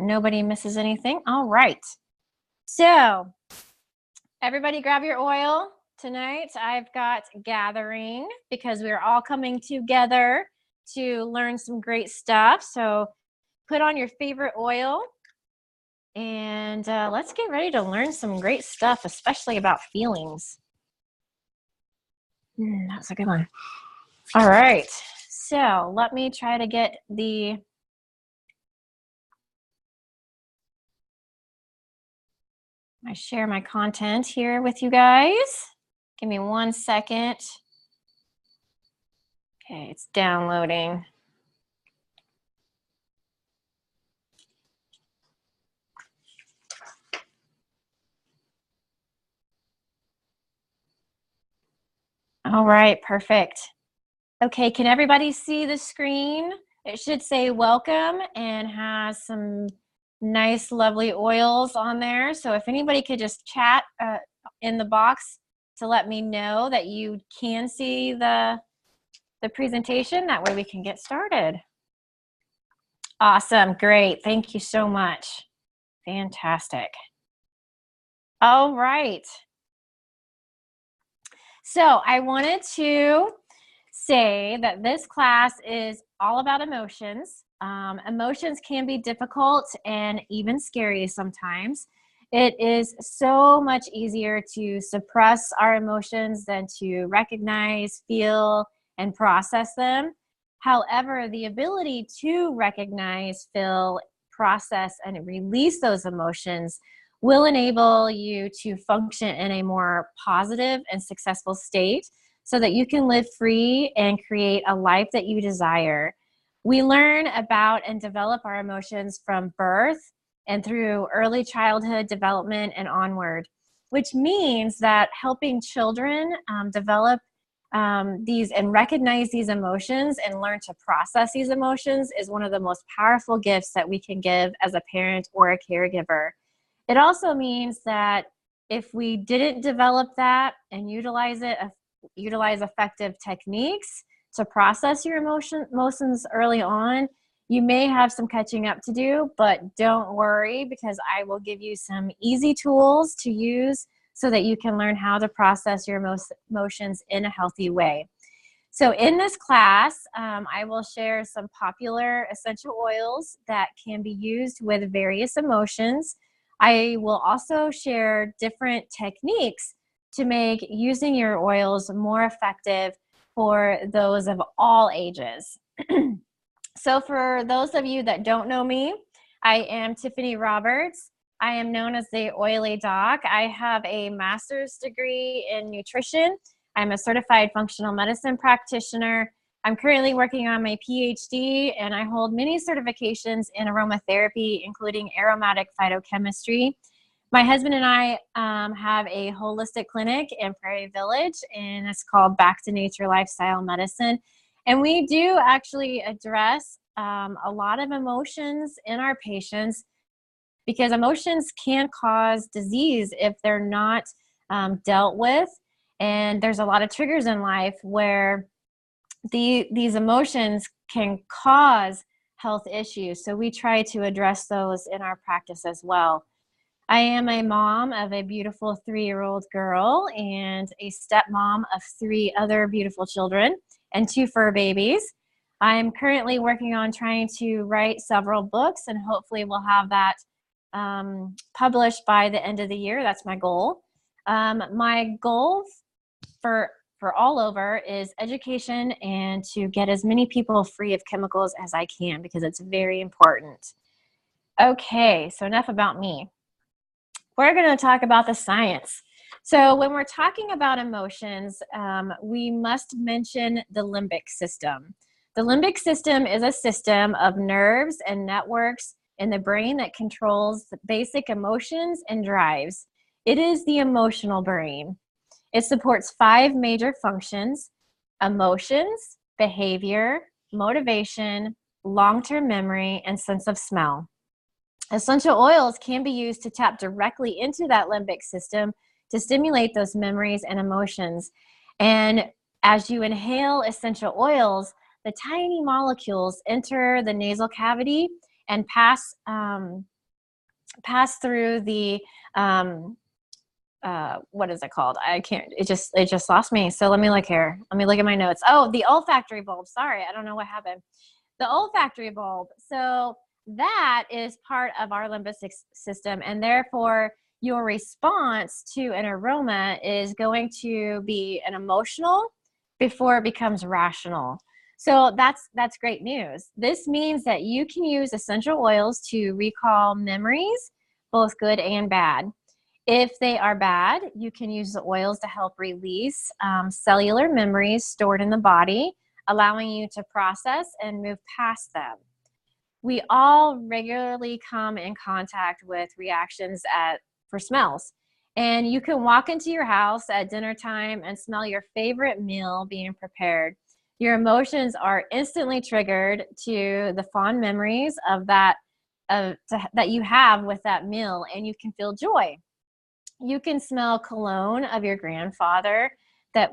nobody misses anything. All right. So everybody grab your oil. Tonight I've got gathering because we're all coming together to learn some great stuff. So put on your favorite oil and let's get ready to learn some great stuff, especially about feelings. That's a good one. All right. So let me try to get I share my content here with you guys. Give me 1 second. Okay, it's downloading. All right, perfect. Okay, can everybody see the screen? It should say welcome and has some nice, lovely oils on there. So if anybody could just chat in the box to let me know that you can see the presentation, that way we can get started. Awesome, great, thank you so much. Fantastic. All right. So I wanted to say that this class is all about emotions. Emotions can be difficult and even scary sometimes. It is so much easier to suppress our emotions than to recognize, feel, and process them. However, the ability to recognize, feel, process, and release those emotions will enable you to function in a more positive and successful state so that you can live free and create a life that you desire. We learn about and develop our emotions from birth and through early childhood development and onward, which means that helping children develop these and recognize these emotions and learn to process these emotions is one of the most powerful gifts that we can give as a parent or a caregiver. It also means that if we didn't develop that and utilize effective techniques to process your emotions early on, you may have some catching up to do, but don't worry because I will give you some easy tools to use so that you can learn how to process your emotions in a healthy way. So in this class, I will share some popular essential oils that can be used with various emotions. I will also share different techniques to make using your oils more effective for those of all ages. So for those of you that don't know me, I am Tiffany Roberts. I am known as the Oily Doc. I have a master's degree in nutrition. I'm a certified functional medicine practitioner. I'm currently working on my PhD, and I hold many certifications in aromatherapy, including aromatic phytochemistry. My husband and I have a holistic clinic in Prairie Village, and it's called Back to Nature Lifestyle Medicine. And we do actually address a lot of emotions in our patients because emotions can cause disease if they're not dealt with. And there's a lot of triggers in life where these emotions can cause health issues. So we try to address those in our practice as well. I am a mom of a beautiful 3-year-old girl and a stepmom of 3 other beautiful children and 2 fur babies. I'm currently working on trying to write several books, and hopefully we'll have that published by the end of the year. That's my goal. My goal for all over is education and to get as many people free of chemicals as I can because it's very important. Okay, so enough about me. We're going to talk about the science. So when we're talking about emotions, we must mention the limbic system. The limbic system is a system of nerves and networks in the brain that controls basic emotions and drives. It is the emotional brain. It supports 5 major functions: emotions, behavior, motivation, long-term memory, and sense of smell. Essential oils can be used to tap directly into that limbic system to stimulate those memories and emotions. And as you inhale essential oils, the tiny molecules enter the nasal cavity and pass pass through the what is it called? I can't, it just lost me. So let me look here. Let me look at my notes. Oh, the olfactory bulb. Sorry, I don't know what happened. The olfactory bulb. So that is part of our limbic system, and therefore your response to an aroma is going to be an emotional before it becomes rational. So that's great news. This means that you can use essential oils to recall memories, both good and bad. If they are bad, you can use the oils to help release cellular memories stored in the body, allowing you to process and move past them. We all regularly come in contact with reactions for smells. And you can walk into your house at dinner time and smell your favorite meal being prepared. Your emotions are instantly triggered to the fond memories of that you have with that meal, and you can feel joy. You can smell cologne of your grandfather,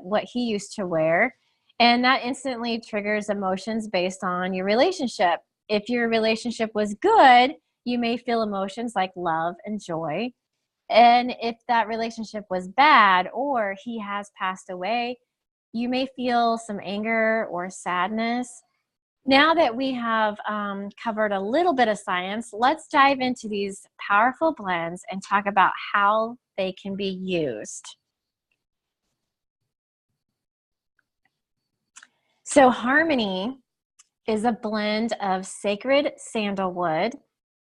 what he used to wear, and that instantly triggers emotions based on your relationship. If your relationship was good, you may feel emotions like love and joy. And if that relationship was bad or he has passed away, you may feel some anger or sadness. Now that we have covered a little bit of science, let's dive into these powerful blends and talk about how they can be used. So Harmony is a blend of sacred sandalwood,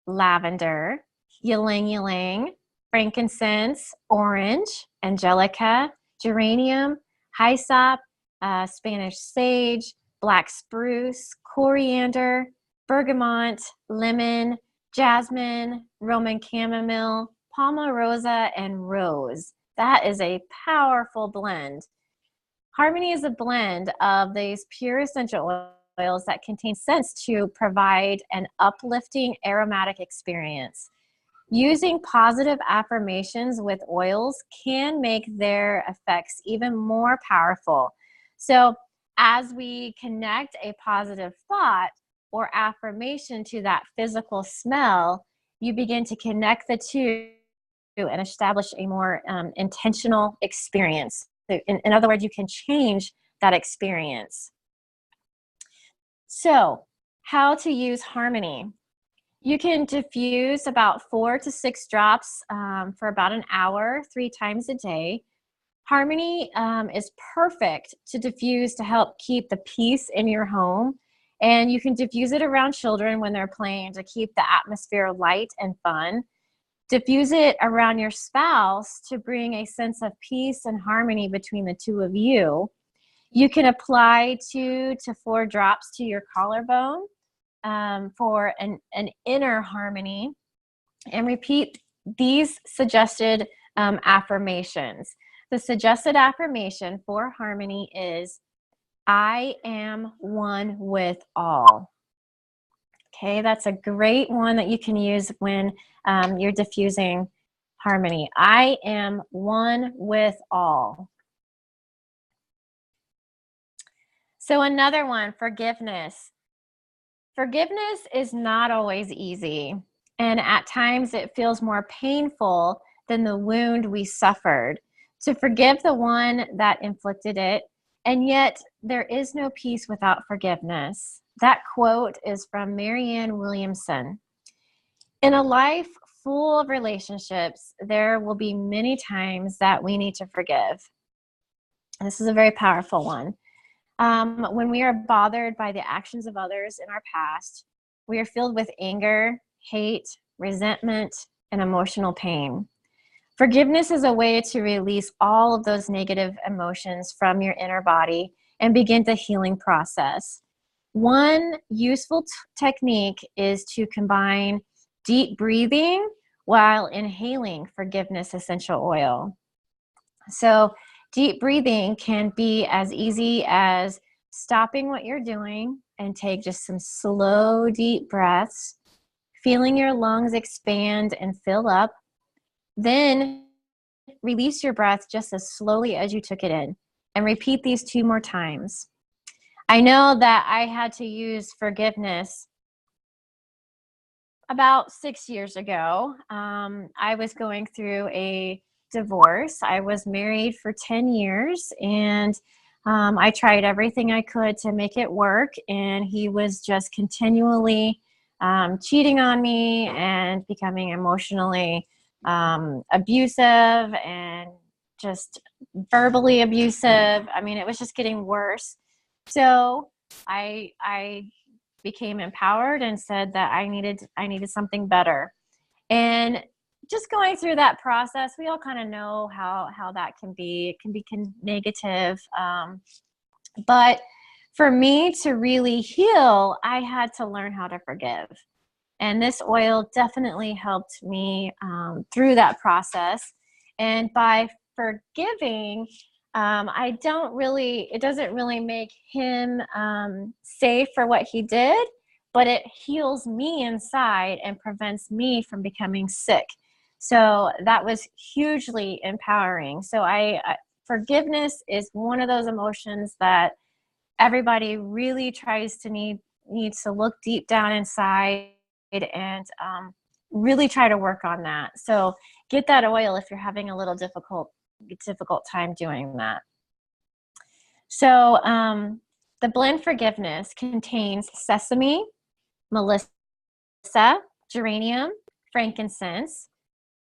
lavender, ylang ylang, frankincense, orange, angelica, geranium, hyssop, Spanish sage, black spruce, coriander, bergamot, lemon, jasmine, Roman chamomile, palmarosa, and rose. That is a powerful blend. Harmony is a blend of these pure essential oils that contain scents to provide an uplifting aromatic experience. Using positive affirmations with oils can make their effects even more powerful. So as we connect a positive thought or affirmation to that physical smell, you begin to connect the two and establish a more intentional experience. So in other words, you can change that experience. So how to use Harmony. You can diffuse about 4 to 6 drops for about an hour, 3 times a day. Harmony is perfect to diffuse to help keep the peace in your home. And you can diffuse it around children when they're playing to keep the atmosphere light and fun. Diffuse it around your spouse to bring a sense of peace and harmony between the two of you. You can apply 2 to 4 drops to your collarbone for an inner harmony, and repeat these suggested affirmations. The suggested affirmation for Harmony is, I am one with all. Okay, that's a great one that you can use when you're diffusing Harmony. I am one with all. So another one, forgiveness. Forgiveness is not always easy, and at times it feels more painful than the wound we suffered. To forgive the one that inflicted it, and yet there is no peace without forgiveness. That quote is from Marianne Williamson. In a life full of relationships, there will be many times that we need to forgive. This is a very powerful one. When we are bothered by the actions of others in our past, we are filled with anger, hate, resentment, and emotional pain. Forgiveness is a way to release all of those negative emotions from your inner body and begin the healing process. One useful technique is to combine deep breathing while inhaling forgiveness essential oil. So deep breathing can be as easy as stopping what you're doing and take just some slow, deep breaths, feeling your lungs expand and fill up. Then release your breath just as slowly as you took it in, and repeat these 2 more times. I know that I had to use forgiveness about 6 years ago, I was going through a divorce. I was married for 10 years and I tried everything I could to make it work, and he was just continually cheating on me and becoming emotionally abusive and just verbally abusive. I mean, it was just getting worse. So I became empowered and said that I needed something better. And just going through that process, we all kind of know how that can be. It can be negative. But for me to really heal, I had to learn how to forgive. And this oil definitely helped me through that process. And by forgiving, it doesn't really make him safe for what he did, but it heals me inside and prevents me from becoming sick. So that was hugely empowering. So forgiveness is one of those emotions that everybody really needs to look deep down inside and really try to work on that. So get that oil if you're having a little difficult time doing that. So the blend Forgiveness contains sesame, melissa, geranium, frankincense,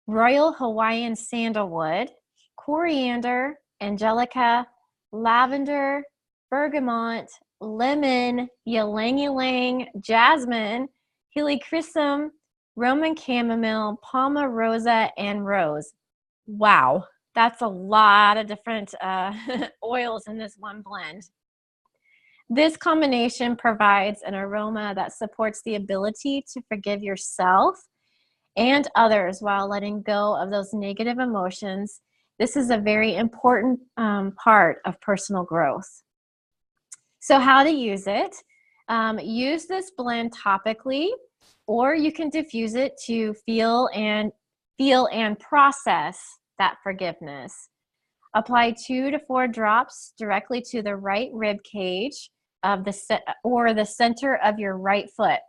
royal Hawaiian sandalwood, coriander, angelica, lavender, bergamot, lemon, ylang ylang, jasmine, helichrysum, Roman chamomile, palmarosa, and rose. Wow, that's a lot of different oils in this one blend. This combination provides an aroma that supports the ability to forgive yourself and others while letting go of those negative emotions. This is a very important part of personal growth. So how to use it? Use this blend topically, or you can diffuse it to feel and process that forgiveness. Apply 2 to 4 drops directly to the right rib cage of the center of your right foot.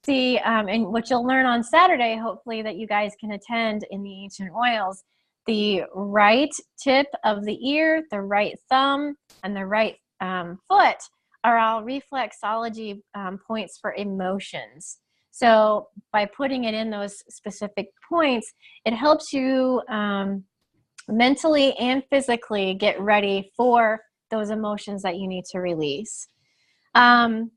See, and what you'll learn on Saturday, hopefully, that you guys can attend in the Ancient Oils, the right tip of the ear, the right thumb, and the right foot are all reflexology points for emotions. So by putting it in those specific points, it helps you mentally and physically get ready for those emotions that you need to release. The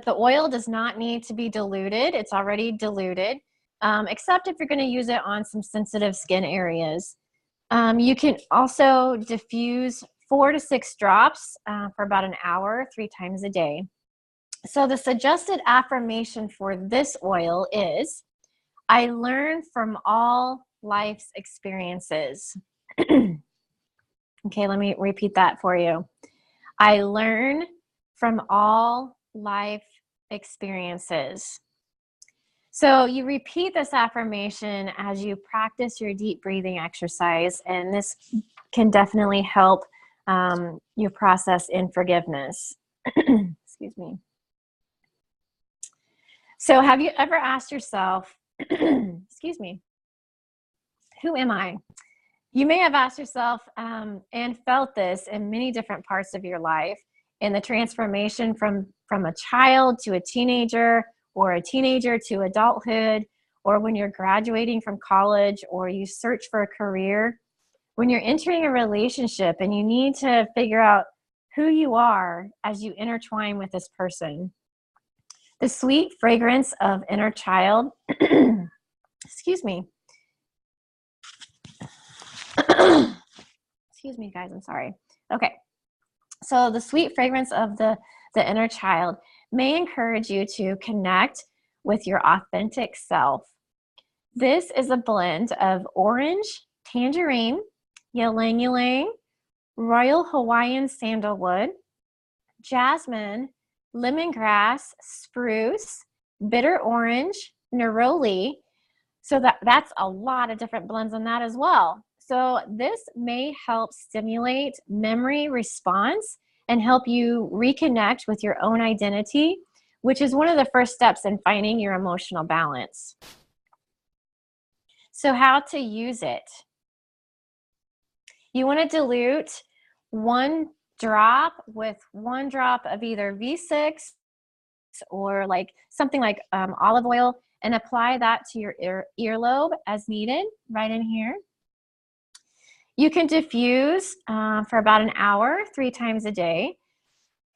oil does not need to be diluted. It's already diluted, except if you're going to use it on some sensitive skin areas. You can also diffuse 4 to 6 drops for about an hour, 3 times a day. So the suggested affirmation for this oil is, I learn from all life's experiences. Okay, let me repeat that for you. I learn from all life experiences. So you repeat this affirmation as you practice your deep breathing exercise, and this can definitely help your process in forgiveness. Excuse me. So have you ever asked yourself, excuse me, who am I? You may have asked yourself and felt this in many different parts of your life, in the transformation from a child to a teenager, or a teenager to adulthood, or when you're graduating from college, or you search for a career, when you're entering a relationship and you need to figure out who you are as you intertwine with this person. The sweet fragrance of inner child, excuse me. Excuse me, guys, I'm sorry. Okay, so the sweet fragrance of the inner child may encourage you to connect with your authentic self. This is a blend of orange, tangerine, ylang ylang, royal Hawaiian sandalwood, jasmine, lemongrass, spruce, bitter orange, neroli. So that's a lot of different blends on that as well. So this may help stimulate memory response and help you reconnect with your own identity which is one of the first steps in finding your emotional balance. So how to use it? You want to dilute 1 drop with 1 drop of either V6 or like something like olive oil, and apply that to your earlobe as needed, right in here. You can diffuse for about an hour, 3 times a day.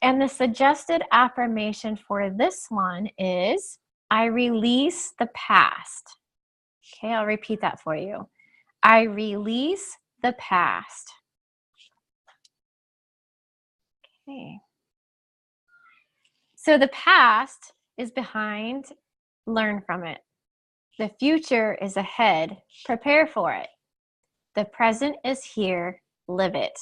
And the suggested affirmation for this one is, I release the past. Okay, I'll repeat that for you. I release the past. Okay. So the past is behind, learn from it. The future is ahead, prepare for it. The present is here, live it.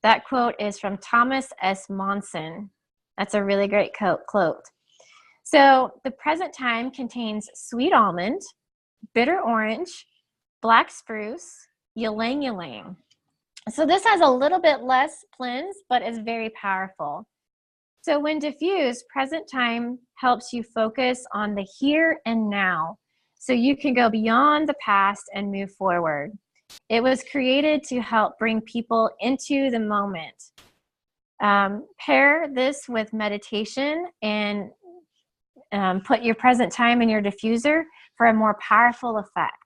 That quote is from Thomas S. Monson. That's a really great quote. So the present time contains sweet almond, bitter orange, black spruce, ylang ylang. So this has a little bit less plins, but is very powerful. So when diffused, present time helps you focus on the here and now, so you can go beyond the past and move forward. It was created to help bring people into the moment. Pair this with meditation and put your present time in your diffuser for a more powerful effect.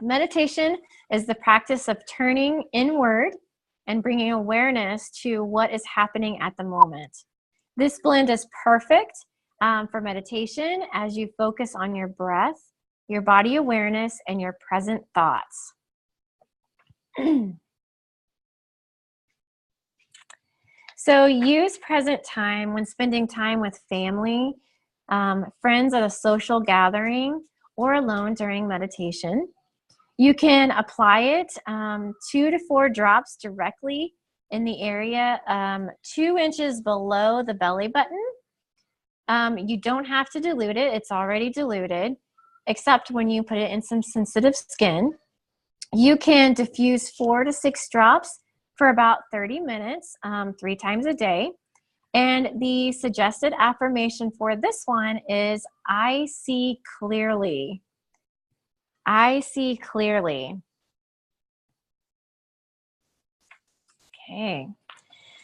Meditation is the practice of turning inward and bringing awareness to what is happening at the moment. This blend is perfect for meditation as you focus on your breath, your body awareness, and your present thoughts. So use present time when spending time with family, friends at a social gathering, or alone during meditation. You can apply it 2 to 4 drops directly in the area 2 inches below the belly button. You don't have to dilute it. It's already diluted, except when you put it in some sensitive skin. You can diffuse 4 to 6 drops for about 30 minutes, 3 times a day. And the suggested affirmation for this one is, I see clearly. I see clearly. Okay.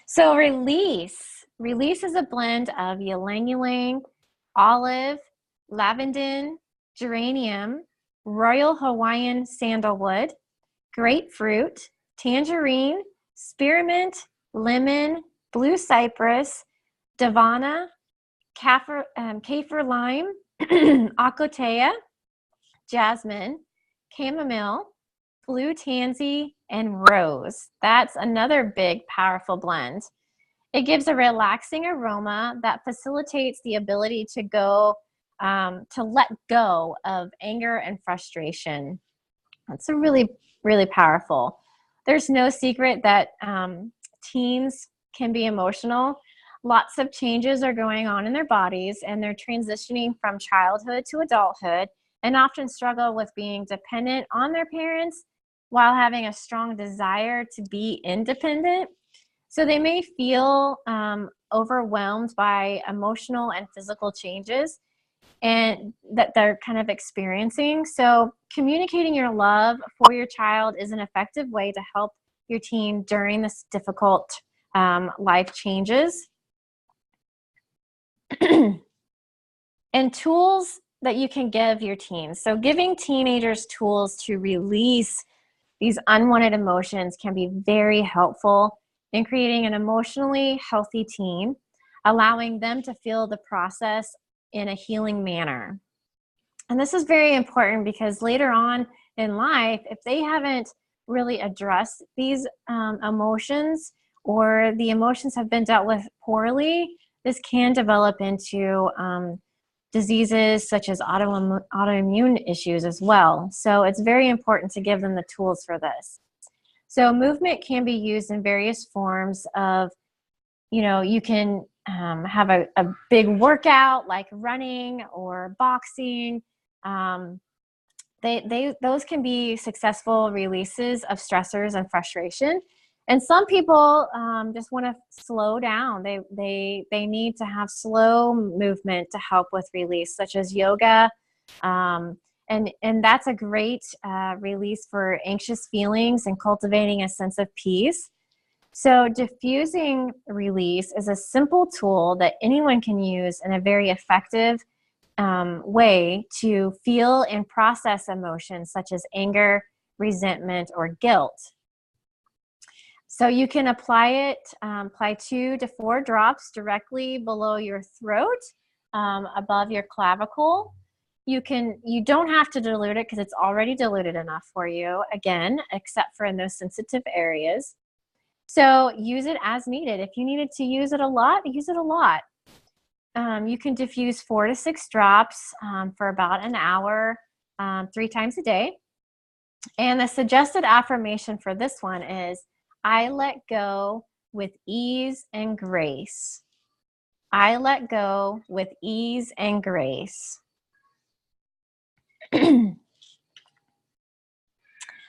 So release. Release is a blend of ylang ylang, olive, lavender, geranium, royal Hawaiian sandalwood, grapefruit, tangerine, spearmint, lemon, blue cypress, davana, kaffir lime, ocotea, jasmine, chamomile, blue tansy, and rose. That's another big, powerful blend. It gives a relaxing aroma that facilitates the ability to let go of anger and frustration. It's a really, really powerful. There's no secret that teens can be emotional. Lots of changes are going on in their bodies, and they're transitioning from childhood to adulthood, and often struggle with being dependent on their parents while having a strong desire to be independent. So they may feel overwhelmed by emotional and physical changes and that they're kind of experiencing. So communicating your love for your child is an effective way to help your teen during this difficult life changes. And tools that you can give your teens. So giving teenagers tools to release these unwanted emotions can be very helpful in creating an emotionally healthy teen, allowing them to feel the process in a healing manner. And this is very important because later on in life, if they haven't really addressed these emotions, or the emotions have been dealt with poorly, this can develop into diseases such as autoimmune issues as well. So it's very important to give them the tools for this. So movement can be used in various forms of, you can have a big workout like running or boxing. Those can be successful releases of stressors and frustration. And some people just want to slow down. They need to have slow movement to help with release, such as yoga. And that's a great release for anxious feelings and cultivating a sense of peace. So diffusing release is a simple tool that anyone can use in a very effective way to feel and process emotions such as anger, resentment, or guilt. So you can apply 2 to 4 drops directly below your throat, above your clavicle. You don't have to dilute it because it's already diluted enough for you, again, except for in those sensitive areas. So use it as needed. If you needed to use it a lot, use it a lot. You can diffuse 4 to 6 drops for about an hour, 3 times a day. And the suggested affirmation for this one is, I let go with ease and grace. I let go with ease and grace.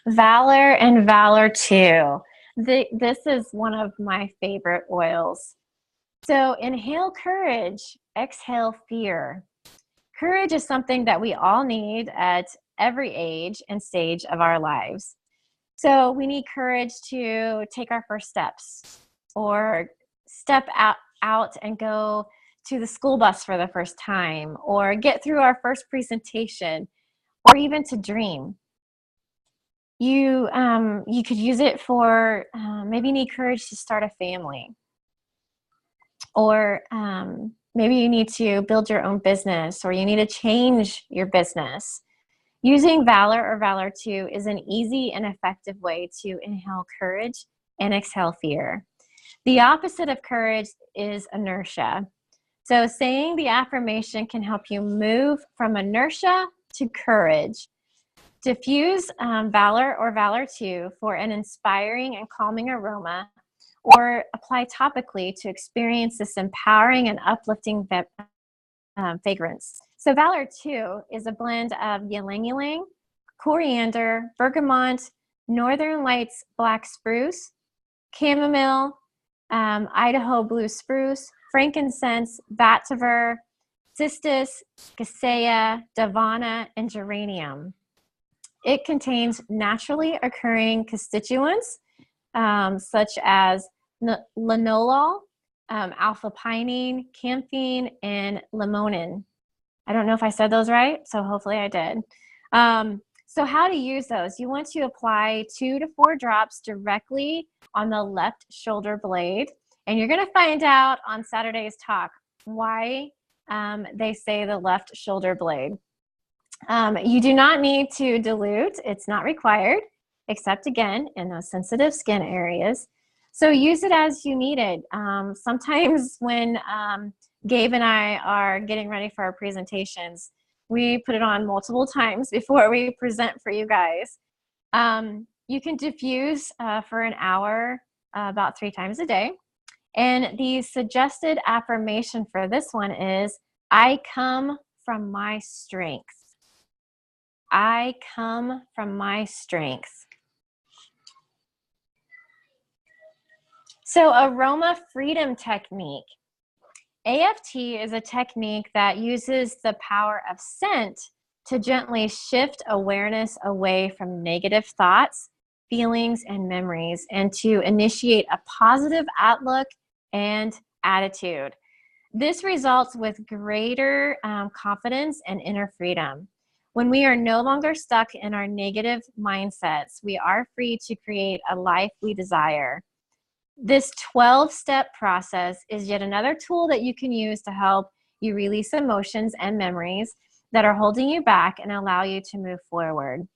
Valor and Valor 2. This is one of my favorite oils. So inhale courage, exhale fear. Courage is something that we all need at every age and stage of our lives. So we need courage to take our first steps, or step out and go to the school bus for the first time, or get through our first presentation, or even to dream. You could use it for maybe you need courage to start a family, or maybe you need to build your own business, or you need to change your business. Using Valor or Valor 2 is an easy and effective way to inhale courage and exhale fear. The opposite of courage is inertia. So saying the affirmation can help you move from inertia to courage. Diffuse Valor or Valor 2 for an inspiring and calming aroma, or apply topically to experience this empowering and uplifting fragrance. So Valor 2 is a blend of ylang-ylang, coriander, bergamot, Northern Lights black spruce, chamomile, Idaho blue spruce, frankincense, vetiver, cistus, cassia, davana, and geranium. It contains naturally occurring constituents such as linalool, alpha-pinene, camphene, and limonene. I don't know if I said those right, so hopefully I did. So how to use those? You want to apply 2 to 4 drops directly on the left shoulder blade. And you're going to find out on Saturday's talk why they say the left shoulder blade. You do not need to dilute. It's not required, except again in those sensitive skin areas. So use it as you need it. Sometimes when Gabe and I are getting ready for our presentations, we put it on multiple times before we present for you guys. You can diffuse for an hour about 3 times a day. And the suggested affirmation for this one is, I come from my strength. I come from my strength. So aroma freedom technique. AFT is a technique that uses the power of scent to gently shift awareness away from negative thoughts, feelings, and memories, and to initiate a positive outlook and attitude. This results with greater confidence and inner freedom. When we are no longer stuck in our negative mindsets, we are free to create a life we desire. This 12-step process is yet another tool that you can use to help you release emotions and memories that are holding you back and allow you to move forward.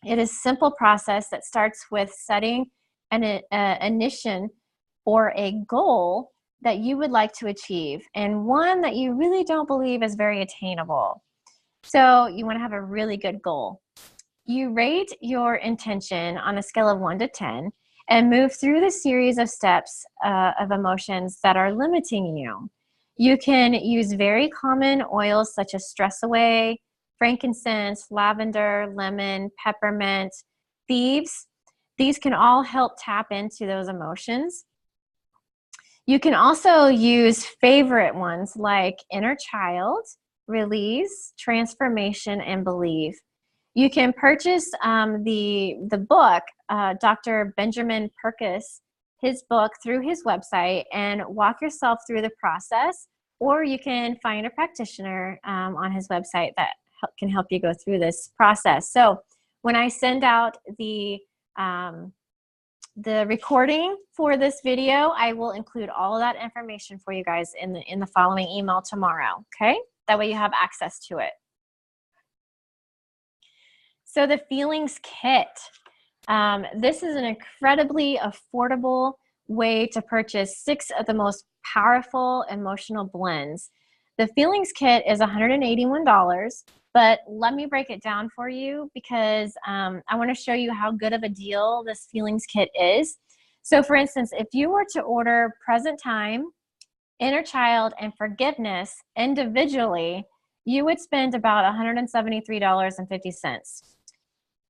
It is a simple process that starts with setting an intention or a goal that you would like to achieve, and one that you really don't believe is very attainable. So you want to have a really good goal. You rate your intention on a scale of 1 to 10 and move through the series of steps of emotions that are limiting you. You can use very common oils such as Stress Away, frankincense, lavender, lemon, peppermint, thieves, These can all help tap into those emotions. You can also use favorite ones like Inner Child, Release, Transformation, and Believe. You can purchase the book, Dr. Benjamin Purkis, his book, through his website and walk yourself through the process, or you can find a practitioner on his website that can help you go through this process. So when I send out the recording for this video, I will include all of that information for you guys in the following email tomorrow, okay? That way you have access to it. So the Feelings Kit. This is an incredibly affordable way to purchase 6 of the most powerful emotional blends. The Feelings Kit is $181, but let me break it down for you because I want to show you how good of a deal this Feelings Kit is. So for instance, if you were to order Present Time, Inner Child, and Forgiveness individually, you would spend about $173.50.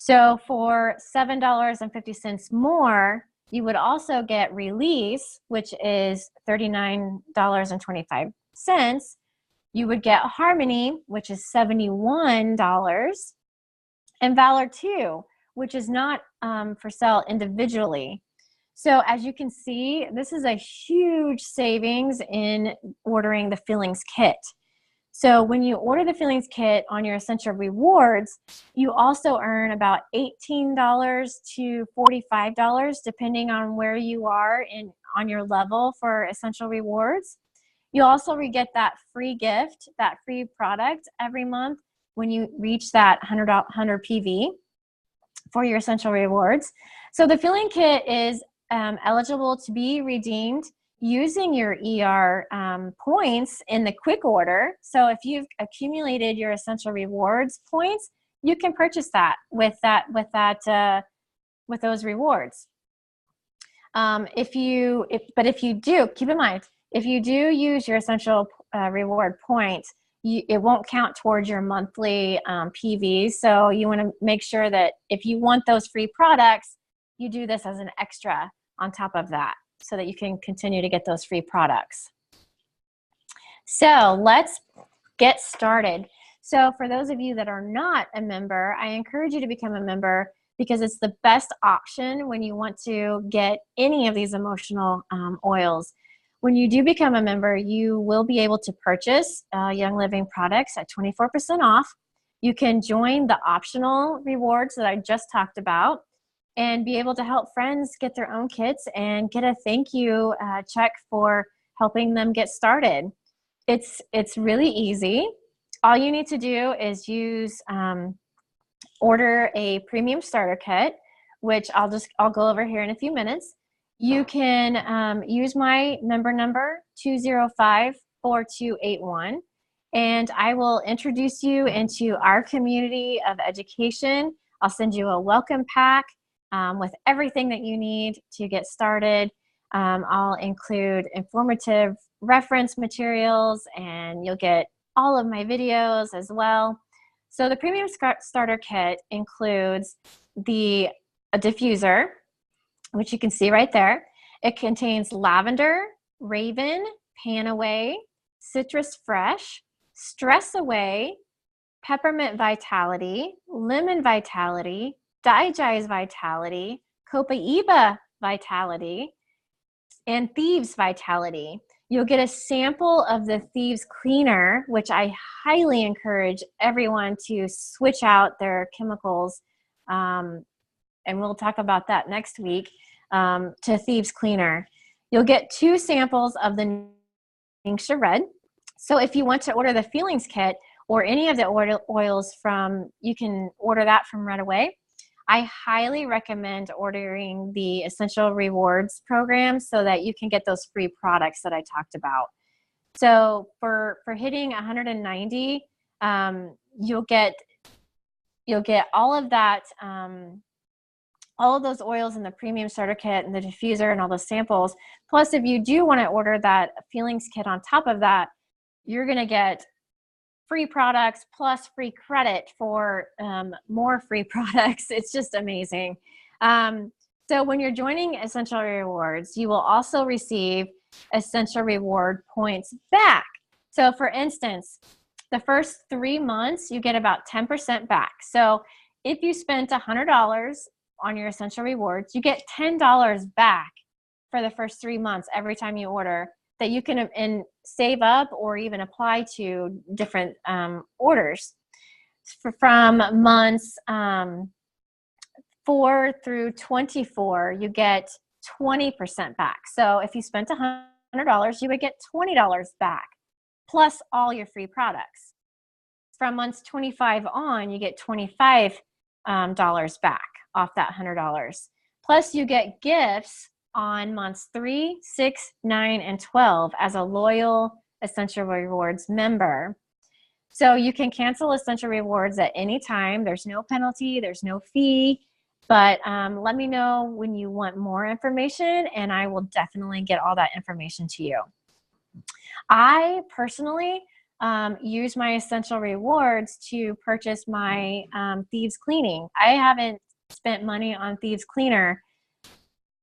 So for $7.50 more, you would also get Release, which is $39.25. You would get Harmony, which is $71, and Valor 2, which is not for sale individually. So as you can see, this is a huge savings in ordering the Feelings Kit. So when you order the Feelings Kit on your Essential Rewards, you also earn about $18 to $45, depending on where you are on your level for Essential Rewards. You also get that free gift, that free product every month when you reach that 100 PV for your Essential Rewards. So the Feeling Kit is eligible to be redeemed using your ER points in the quick order. So if you've accumulated your Essential Rewards points, you can purchase that with those rewards. But if you do, keep in mind, if you do use your Essential Reward points, it won't count towards your monthly PV. So you want to make sure that if you want those free products, you do this as an extra on top of that, so that you can continue to get those free products. So let's get started. So for those of you that are not a member, I encourage you to become a member because it's the best option when you want to get any of these emotional oils. When you do become a member, you will be able to purchase Young Living products at 24% off. You can join the optional rewards that I just talked about and be able to help friends get their own kits and get a thank you check for helping them get started. It's really easy. All you need to do is order a premium starter kit, which I'll go over here in a few minutes. You can use my member number 205-4281, and I will introduce you into our community of education. I'll send you a welcome pack with everything that you need to get started. I'll include informative reference materials, and you'll get all of my videos as well. So the premium starter kit includes a diffuser, which you can see right there. It contains lavender, raven, pan away, citrus fresh, stress away, peppermint vitality, lemon vitality, Digize vitality, Copaiba vitality, and Thieves vitality. You'll get a sample of the Thieves cleaner, which I highly encourage everyone to switch out their chemicals, and we'll talk about that next week, to Thieves cleaner. You'll get 2 samples of the Ningxia Red. So if you want to order the Feelings Kit or any of the oils you can order that from right away. I highly recommend ordering the Essential Rewards program so that you can get those free products that I talked about. So for hitting 190, you'll get all of that, all of those oils in the premium starter kit and the diffuser and all those samples. Plus, if you do want to order that Feelings Kit on top of that, you're going to get free products plus free credit for more free products. It's just amazing. So when you're joining Essential Rewards, you will also receive Essential Reward points back. So for instance, the first 3 months, you get about 10% back. So if you spent $100 on your Essential Rewards, you get $10 back for the first 3 months every time you order that you can save up or even apply to different orders. From months 4 through 24, you get 20% back. So if you spent $100, you would get $20 back, plus all your free products. From months 25 on, you get $25 back off that $100. Plus you get gifts on months 3, 6, 9, and 12 as a loyal Essential Rewards member. So you can cancel Essential Rewards at any time. There's no penalty, there's no fee, but let me know when you want more information and I will definitely get all that information to you. I personally use my Essential Rewards to purchase my Thieves Cleaning. I haven't spent money on Thieves Cleaner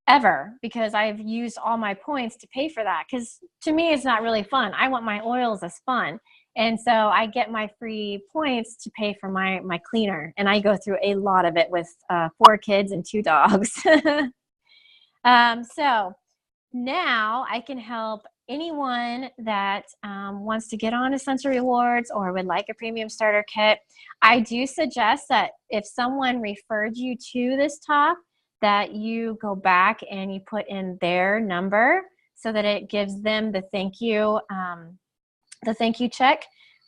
ever because I've used all my points to pay for that, because to me it's not really fun. I want my oils as fun. And so I get my free points to pay for my cleaner. And I go through a lot of it with 4 kids and 2 dogs. So now I can help anyone that wants to get on Essential Rewards or would like a premium starter kit. I do suggest that if someone referred you to this talk, that you go back and you put in their number so that it gives them the thank you check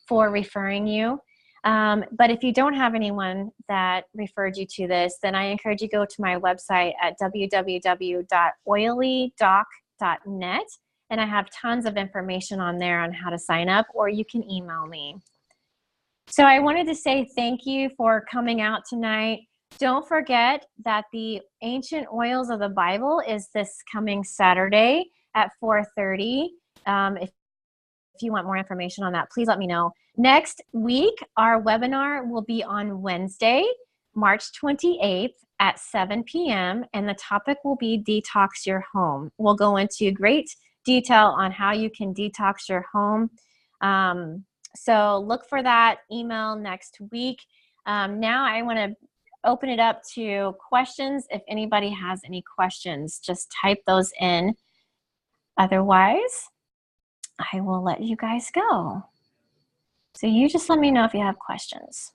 for referring you. But if you don't have anyone that referred you to this, then I encourage you to go to my website at www.oilydoc.net, and I have tons of information on there on how to sign up, or you can email me. So I wanted to say thank you for coming out tonight. Don't forget that the Ancient Oils of the Bible is this coming Saturday at 4:30. If you want more information on that, please let me know. Next week, our webinar will be on Wednesday, March 28th at 7 p.m. and the topic will be Detox Your Home. We'll go into great detail on how you can detox your home. So look for that email next week. Now I want to open it up to questions. If anybody has any questions, just type those in. Otherwise, I will let you guys go. So you just let me know if you have questions.